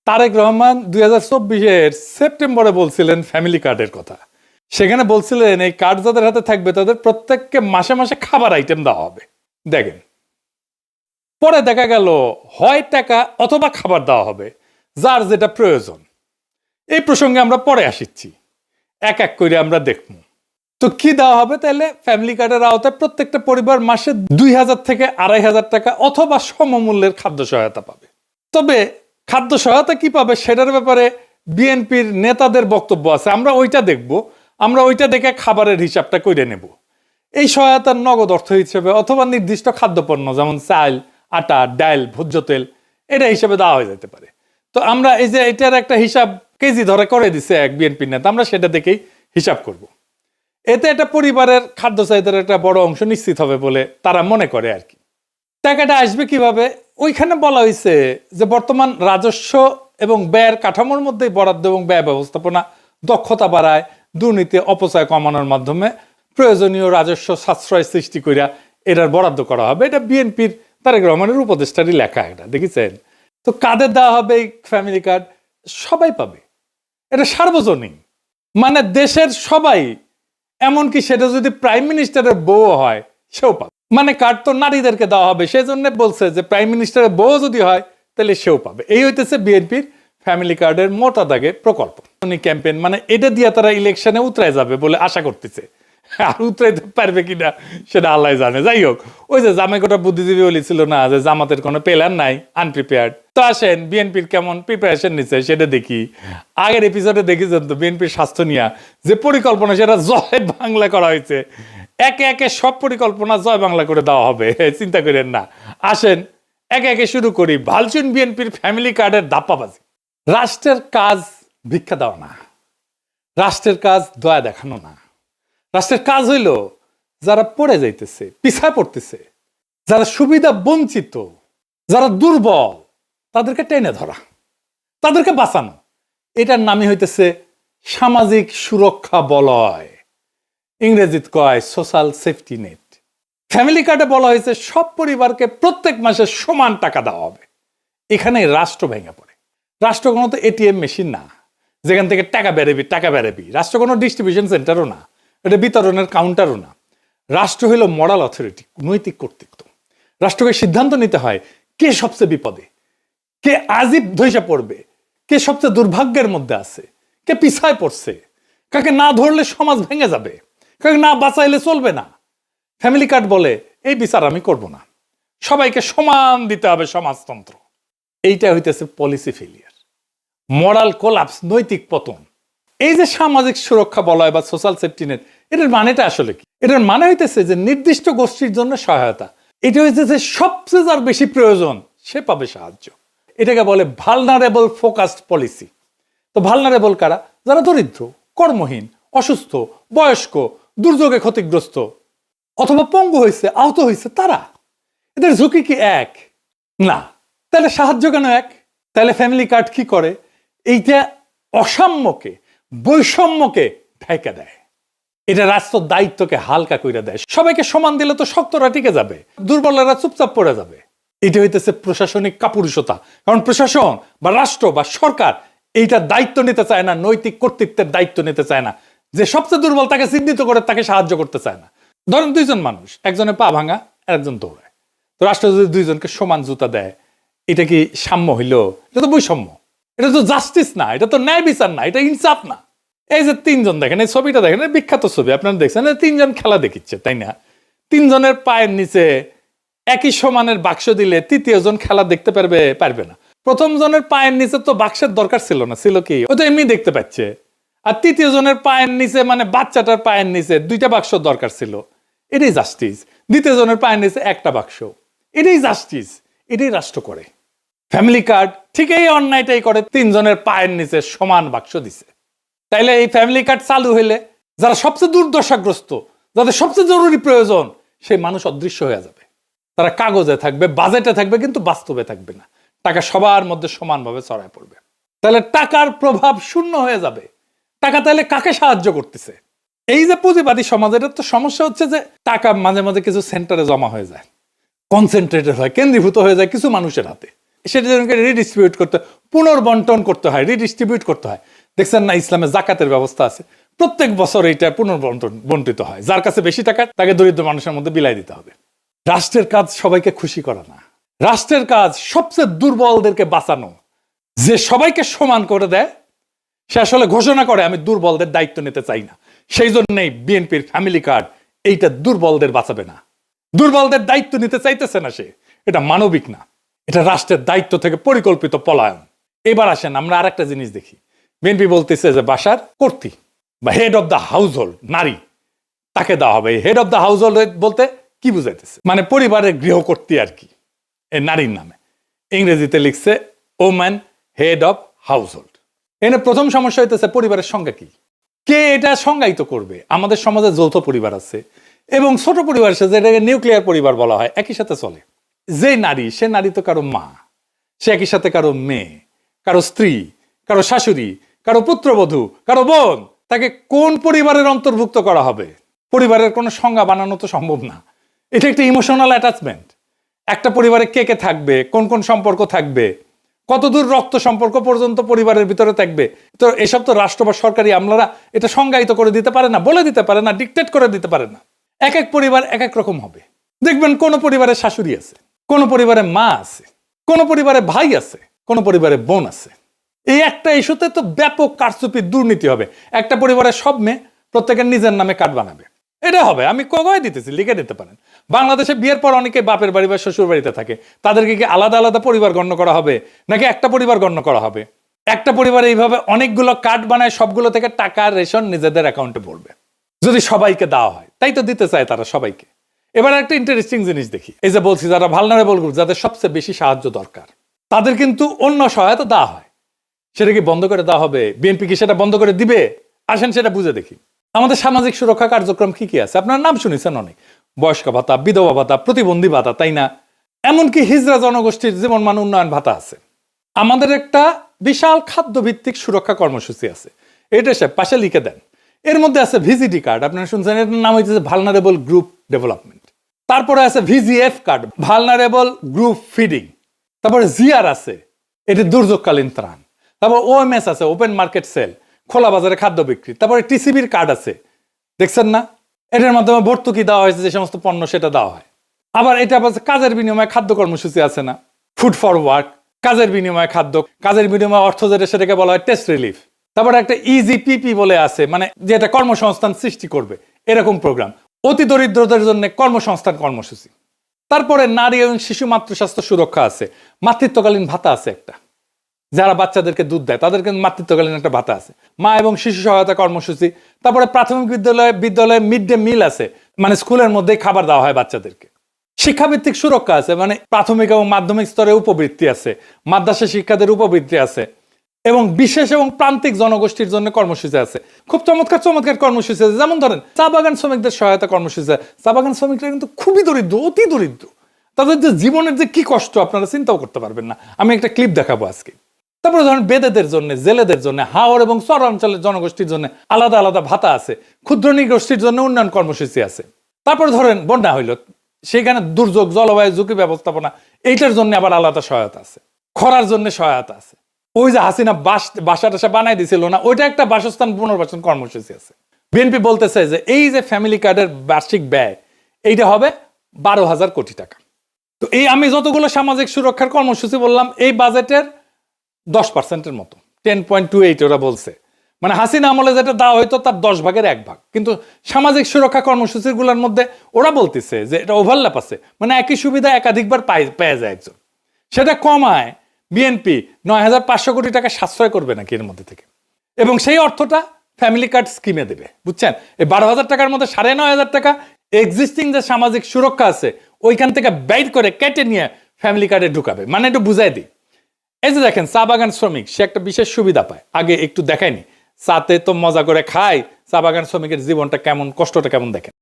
তারেক রহমান 2024-এর সেপ্টেম্বরে বলছিলেন ফ্যামিলি কার্ডের কথা। সেখানে বলছিলেন এই কার্ড যাদের হাতে থাকবে তাদের প্রত্যেককে মাসে মাসে খাবার আইটেম দেওয়া হবে। দেখেন, পরে দেখা গেল হয় টাকা অথবা খাবার দেওয়া হবে, যার যেটা প্রয়োজন। এই প্রসঙ্গে আমরা পরে আসিচ্ছি, এক এক করে আমরা দেখব। তো কি দেওয়া হবে? তাহলে ফ্যামিলি কার্ডের আওতায় প্রত্যেকটা পরিবার মাসে 2000 থেকে 2500 টাকা অথবা সমমূল্যের খাদ্য সহায়তা পাবে। তবে খাদ্য সহায়তা কি পাবে সেটার ব্যাপারে বিএনপির নেতাদের বক্তব্য আছে, আমরা ওইটা দেখব। আমরা ওইটা দেখে খাবারের হিসাবটা করে নেব। এই সহায়তার নগদ অর্থ হিসেবে অথবা নির্দিষ্ট খাদ্যপণ্য যেমন চাল, আটা, ডাল, ভোজ্য তেল, এটা হিসেবে দেওয়া হয়ে যেতে পারে। তো আমরা এই যে এটার একটা হিসাব কেজি ধরে করে দিছে এক বিএনপির নেতা, আমরা সেটা দেখেই হিসাব করব। এতে একটা পরিবারের খাদ্য চাহিদার একটা বড় অংশ নিশ্চিত হবে বলে তারা মনে করে আর কি। টাকাটা আসবে কিভাবে? ওইখানে বলা হয়েছে যে বর্তমান রাজস্ব এবং ব্যয়ের কাঠামোর মধ্যে বরাদ্দ এবং ব্যয় ব্যবস্থাপনা দক্ষতা বাড়ায়, দুর্নীতি অপচয় কমানোর মাধ্যমে প্রয়োজনীয় রাজস্ব সাশ্রয় সৃষ্টি করিয়া এটার বরাদ্দ করা হবে। এটা বিএনপির তারেক রহমানের উপদেষ্টারই লেখা, এটা দেখেছেন। তো কাদের দেওয়া হবে এই ফ্যামিলি কার্ড? সবাই পাবে, এটা সার্বজনীন, মানে দেশের সবাই। এমনকি সেটা যদি প্রাইম মিনিস্টারের বউ হয় সেও পাবে। মানে কার্ড তো নারীদেরকে দেওয়া হবে, সেই জন্য বলছে যে প্রাইম মিনিস্টারের বউ যদি হয় তাহলে সেও পাবে। এই হইতেছে বিএনপির ফ্যামিলি কার্ডের মোটা দাগে প্রকল্প ক্যাম্পেইন। মানে এটা দিয়ে তারা ইলেকশনে উতরায় যাবে বলে আশা করতেছে। আর উতরাইতে পারবে কিনা সেটা আল্লাহ জানে। যাই হোক, ওই যে জামাইকোটা বুদ্ধিজীবী বলেছিল না যে জামাতের কোনো প্ল্যান নাই, আনপ্রিপেয়ার্ড। তো আসেন বিএনপির কেমন প্রিপারেশন নিচ্ছে সেটা দেখি। আগের এপিসোডে দেখেছেন তো বিএনপির স্বাস্থ্য নিয়ে যে পরিকল্পনা, সেটা জয় বাংলা করা হয়েছে। একে একে সব পরিকল্পনা জয় বাংলা করে দেওয়া হবে, চিন্তা করেন না। আসেন একে একে শুরু করি। ভালচুন বিএনপির ফ্যামিলি কার্ডের ধাপ্পাবাজি। রাষ্ট্রের কাজ ভিক্ষা দেওয়া না, রাষ্ট্রের কাজ দয়া দেখানো না। রাষ্ট্রের কাজ হইল যারা পড়ে যাইতেছে, পিছায় পড়তেছে, যারা সুবিধা বঞ্চিত, যারা দুর্বল, তাদেরকে টেনে ধরা, তাদেরকে বাঁচানো। এটার নামই হইতেছে সামাজিক সুরক্ষা বলয়, ইংরেজিত কয় সোশ্যাল সেফটি নেট। ফ্যামিলি কার্ডে বলা হয়েছে সব পরিবারকে প্রত্যেক মাসে সমান টাকা দেওয়া হবে। এখানে রাষ্ট্র ভেঙে পড়ে। রাষ্ট্র কোনো তো এটিএম মেশিন না যেখান থেকে টাকা বেরোবি। রাষ্ট্র কোনো ডিস্ট্রিবিউশন সেন্টারও না, এটা বিতরণের কাউন্টারও না। রাষ্ট্র হইল মরাল অথরিটি, নৈতিক কর্তৃত্ব। রাষ্ট্রকে সিদ্ধান্ত নিতে হয় কে সবচেয়ে বিপদে, কে আজীব ধৈর্য পড়বে, কে সবচেয়ে দুর্ভাগ্যের মধ্যে আছে, কে পিছায় পড়ছে, কাকে না ধরলে সমাজ ভেঙে যাবে, কাকে না বাঁচাইলে চলবে না। ফ্যামিলি কার্ড বলে এই বিচার আমি করব না, সবাইকে সমান দিতে হবে সমাজতন্ত্র। এইটা হইতেছে পলিসি ফেলিয়ার, মরাল কোলাপস, নৈতিক পতন। এই যে সামাজিক সুরক্ষা বলয় বা সোশ্যাল সেফটি নেট, এটার মানেটা আসলে কি? এটার মানে হইতেছে যে নির্দিষ্ট গোষ্ঠীর জন্য সহায়তা। এটা হইতেছে সবচেয়ে যার বেশি প্রয়োজন সে পাবে সাহায্য। এটাকে বলে ভালনারেবল ফোকাসড পলিসি। তো ভালনারেবল কারা? যারা দরিদ্র, কর্মহীন, অসুস্থ, বয়স্ক, দুর্যোগে ক্ষতিগ্রস্ত অথবা পঙ্গু হয়েছে, আহত হয়েছে, তারা। এদের ঝুঁকি কি এক? না। তাহলে সাহায্য কেন এক? তাহলে ফ্যামিলি কার্ড কি করে? এইটা অসাম্যকে, বৈষম্যকে ঢাইকা দেয়। এটা রাষ্ট্র দায়িত্বকে হালকা করে দেয়। সবাইকে সমান দিলে তো শক্তরা টিকে যাবে, দুর্বলেরা চুপচাপ পড়ে যাবে। এটা হইতেছে প্রশাসনিক কাপুরুষতা। কারণ প্রশাসন বা রাষ্ট্র বা সরকার এইটা দায়িত্ব নিতে চায় না, নৈতিক কর্তৃত্বের দায়িত্ব নিতে চায় না। যে সবচেয়ে দুর্বল তাকে চিহ্নিত করে তাকে সাহায্য করতে চায় না। ধরেন দুইজন মানুষ, একজনের পা ভাঙা আর একজন দৌড়ায়। তো রাষ্ট্র যদি দুইজনকে সমান জুতা দেয়, এটা কি সাম্য হইল? এটা তো বৈষম্য, এটা তো জাস্টিস না, এটা তো ন্যায় বিচার না, এটা ইনসাফ না। এই যে তিনজন দেখেন, এই ছবিটা দেখেন, বিখ্যাত ছবি, আপনারা দেখছেন, তিনজন খেলা দেখিচ্ছে, তাই না? তিনজনের পায়ের নিচে একই সমানের বাক্স দিলে তৃতীয় জন খেলা দেখতে পারবে না। প্রথম জনের পায়ের নিচে তো বাক্সের দরকার ছিল না, ছিল কি? ও তো এমনি দেখতে পাচ্ছে। আর তৃতীয় জনের পায়ের নিচে, মানে বাচ্চাটার পায়ের নিচে দুইটা বাক্স দরকার ছিল। এটাই জাস্টিস। দ্বিতীয় জনের পায়ের নিচে একটা বাক্স, এটাই জাস্টিস। এটাই রাষ্ট্র করে। ফ্যামিলি কার্ড ঠিক এই অন্যায়টাই করে, তিনজনের পায়ের নিচে সমান বাক্স দিছে। তাইলে এই ফ্যামিলি কার্ড চালু হইলে যারা সবচেয়ে দুর্দশাগ্রস্ত, যাদের সবচেয়ে জরুরি প্রয়োজন, সেই মানুষ অদৃশ্য হয়ে যাবে। তারা কাগজে থাকবে, বাজেটে থাকবে, কিন্তু বাস্তবে থাকবে না। টাকা সবার মধ্যে সমানভাবে ছড়ায় পড়বে। তাহলে টাকার প্রভাব শূন্য হয়ে যাবে। টাকা তাহলে কাকে সাহায্য করতেছে? এই যে পুঁজিবাদী সমাজ, এটার তো সমস্যা হচ্ছে যে টাকা মাঝে মাঝে কিছু সেন্টারে জমা হয়ে যায়, কনসেন্ট্রেটেড হয়, কেন্দ্রীভূত হয়ে যায় কিছু মানুষের হাতে। সেটা জনকে রিডিস্ট্রিবিউট করতে, পুনর্বন্টন করতে হয়, রিডিস্ট্রিবিউট করতে হয়। দেখছেন না, ইসলামে জাকাতের ব্যবস্থা আছে, প্রত্যেক বছর এইটা বন্টিত হয়। যার কাছে বেশি টাকা তাকে দরিদ্র মানুষের মধ্যে বিলাই দিতে হবে। রাষ্ট্রের কাজ সবাইকে খুশি করা না, রাষ্ট্রের কাজ সবচেয়ে দুর্বলদেরকে বাঁচানো। যে সবাইকে সমান করে দেয় সে আসলে ঘোষণা করে আমি দুর্বলদের দায়িত্ব নিতে চাই না। সেই জন্যই বিএনপির ফ্যামিলি কার্ড এইটা দুর্বলদের বাঁচাবে না, দুর্বলদের দায়িত্ব নিতে চাইতেছে না সে, এটা মানবিক না, এটা রাষ্ট্রের দায়িত্ব থেকে পরিকল্পিত পলায়ন। এবার আসেন আমরা আর একটা জিনিস দেখি, বিএনপি বলতেছে যে বাসার কর্ত্রী বা head of the house hold নারী, তাকে দেওয়া হবে। Head of the house hold বলতে কি বুঝাইতেছে, মানে পরিবারের গৃহকর্ত্রী আর কি, এই নারীর নামে ইংরেজিতে লিখছে woman head of house hold. এখানে প্রথম সমস্যা হইতেছে পরিবারের সংজ্ঞা কি, কে এটা সংজ্ঞায়িত করবে? আমাদের সমাজে যৌথ পরিবার আছে এবং ছোট পরিবার আছে, যেটাকে নিউক্লিয়ার পরিবার বলা হয়, একই সাথে চলে। যে নারী, সে নারী তো কারো মা, সে একই সাথে কারো মেয়ে, কারো স্ত্রী, কারো শাশুড়ি, কারো পুত্রবধূ, কারো বোন। তাকে কোন পরিবারের অন্তর্ভুক্ত করা হবে? পরিবারের কোনো সংজ্ঞা বানানো তো সম্ভব না। এটা একটা ইমোশনাল অ্যাটাচমেন্ট। একটা পরিবারে কে কে থাকবে, কোন কোন সম্পর্ক থাকবে, কতদূর রক্ত সম্পর্ক পর্যন্ত পরিবারের ভিতরে থাকবে, তো এসব তো রাষ্ট্র বা সরকারি আমলারা এটা সংজ্ঞায়িত করে দিতে পারে না, বলে দিতে পারে না, ডিকটেট করে দিতে পারে না। এক এক পরিবার এক এক রকম হবে। দেখবেন কোন পরিবারে শাশুড়ি আছে, কোন পরিবারে মা আছে, কোন পরিবারে ভাই আছে, কোন পরিবারে বোন আছে। এই একটা ইস্যুতে তো ব্যাপক কারচুপি, দুর্নীতি হবে। একটা পরিবারের সব মেয়ে প্রত্যেকের নিজের নামে কার্ড বানাবে, এটা হবে। আমি কয়ে দিতেছি, লিখে দিতে পারেন। বাংলাদেশে বিয়ের পর অনেকে বাপের বাড়ি বা শ্বশুর বাড়িতে থাকে, তাদেরকে কি আলাদা আলাদা পরিবার গণ্য করা হবে নাকি একটা পরিবার গণ্য করা হবে? একটা পরিবারে এইভাবে অনেকগুলো কার্ড বানায়, সবগুলো থেকে টাকা রেশন নিজেদের অ্যাকাউন্টে পড়বে যদি সবাইকে দেওয়া হয়। তাই তো দিতে চায় তারা সবাইকে। এবার একটা ইন্টারেস্টিং জিনিস দেখি, এই যে বলছি যারা ভালনারেবল গ্রুপ, যাদের সবচেয়ে বেশি সাহায্য দরকার, তাদের কিন্তু অন্য সহায়তা দেওয়া হয়। সেটা কি বন্ধ করে দেওয়া হবে? বিএনপি কি সেটা বন্ধ করে দিবে? আসেন সেটা বুঝে দেখি। আমাদের সামাজিক সুরক্ষা কার্যক্রম কি কি আছে? আপনার নাম শুনেছেন অনেক, বয়স্ক ভাতা, বিধবা ভাতা, প্রতিবন্ধী ভাতা, তাই না? এমনকি হিজড়া জনগোষ্ঠীর জীবন মান উন্নয়ন ভাতা আছে। আমাদের একটা বিশাল খাদ্যভিত্তিক সুরক্ষা কর্মসূচি আছে, এটা সে পাশে লিখে দেন। এর মধ্যে আছে ভিজিডি কার্ড, আপনারা শুনছেন, এটার নাম হচ্ছে ভালনারেবল গ্রুপ ডেভেলপমেন্ট। তারপরে আছে VGF card, vulnerable group feeding. তারপরে জিআর আছে, এটি দুর্যোগকালীন ত্রাণ। তারপর ওএমএস আছে, ওপেন মার্কেট সেল, খোলা বাজারে খাদ্য বিক্রি। তারপরে টিসিবির কার্ড আছে, দেখছেন না? এটার মাধ্যমে ভর্তুকি দেওয়া হয়েছে, যে সমস্ত পণ্য সেটা দেওয়া হয়। আবার এটা কাজের বিনিময়ে খাদ্য কর্মসূচি আছে না, ফুড ফর ওয়ার্ক, কাজের বিনিময়ে খাদ্য, কাজের বিনিময়ে অর্থ, যেটা সেটাকে বলা হয় টেস্ট রিলিফ। তারপরে একটা ইজিপিপি বলে আছে, মানে যেটা কর্মসংস্থান সৃষ্টি করবে, এরকম প্রোগ্রাম। অতি দরিদ্রদের জন্য কর্মসংস্থান কর্মসূচি। তারপরে নারী এবং শিশু মাতৃস্বাস্থ্য সুরক্ষা আছে, মাতৃত্বকালীন ভাতা আছে একটা, যারা বাচ্চাদেরকে দুধ দেয় তাদেরকে মাতৃত্বকালীন একটা ভাতা আছে, মা এবং শিশু সহায়তা কর্মসূচি। তারপরে প্রাথমিক বিদ্যালয়ে মিড ডে মিল আছে, মানে স্কুলের মধ্যেই খাবার দেওয়া হয় বাচ্চাদেরকে। শিক্ষাভিত্তিক সুরক্ষা আছে, মানে প্রাথমিক এবং মাধ্যমিক স্তরে উপবৃত্তি আছে, মাদ্রাসা শিক্ষাদের উপবৃত্তি আছে, এবং বিশেষ এবং প্রান্তিক জনগোষ্ঠীর জন্য কর্মসূচি আছে। খুব চমৎকার চমৎকার কর্মসূচি আছে। যেমন ধরেন চা বাগান শ্রমিকদের সহায়তা কর্মসূচি। চা বাগান শ্রমিকরা কিন্তু খুবই দরিদ্র, অতি দরিদ্র। তাদের যে জীবনের যে কি কষ্ট আপনারা চিন্তাও করতে পারবেন না। আমি একটা ক্লিপ দেখাবো আজকে। তারপরে ধরেন বেদেদের জন্য, জেলেদের জন্য, হাওড় এবং চর অঞ্চলের জনগোষ্ঠীর জন্য আলাদা আলাদা ভাতা আছে, ক্ষুদ্র নৃগোষ্ঠীর জন্য উন্নয়ন কর্মসূচি আছে। তারপরে ধরেন বন্যা হইল, সেখানে দুর্যোগ, জলবায়ু ঝুঁকি ব্যবস্থাপনা, এইটার জন্য আবার আলাদা সহায়তা আছে। খরার জন্য সহায়তা আছে। ওই যে হাসিনা বাসা টাসা বানাই দিছিল না, ওইটা একটা বাসস্থান পুনর্বাসন কর্মসূচি আছে। বিএনপি বলতেছে যে এই যে ফ্যামিলি কার্ডের বার্ষিক ব্যয়, এইটা হবে 12,000 কোটি টাকা। তো এই আমি যতগুলো সামাজিক সুরক্ষার কর্মসূচি বললাম, এই বাজেটের 10%-এর মতো, 10.28 ওরা বলছে। মানে হাসিনা আমলে যেটা দেওয়া হইতো তার 10 ভাগের 1 ভাগ। কিন্তু সামাজিক সুরক্ষা কর্মসূচিগুলোর মধ্যে ওরা বলতেছে যে এটা ওভারল্যাপ আছে, মানে একই সুবিধা একাধিকবার পেয়ে যায় একজন। সেটা কমায় বিএনপি 9,500 কোটি টাকা সাশ্রয় করবে নাকি এর মধ্যে থেকে, এবং সেই অর্থটা ফ্যামিলি কার্ড স্কিমে দেবে। বুঝছেন? এই 12,000 টাকার মধ্যে 9,500 টাকা এক্সিস্টিং যে সামাজিক সুরক্ষা আছে ওইখান থেকে বাইর করে কেটে নিয়ে ফ্যামিলি কার্ডে ঢুকাবে। মানে একটু বুঝাই দিই, এই যে দেখেন চা বাগান শ্রমিক, সে একটা বিশেষ সুবিধা পায়। আগে একটু দেখায়নি, চাতে তো মজা করে খায়, চা বাগান শ্রমিকের জীবনটা কেমন, কষ্টটা কেমন দেখেন।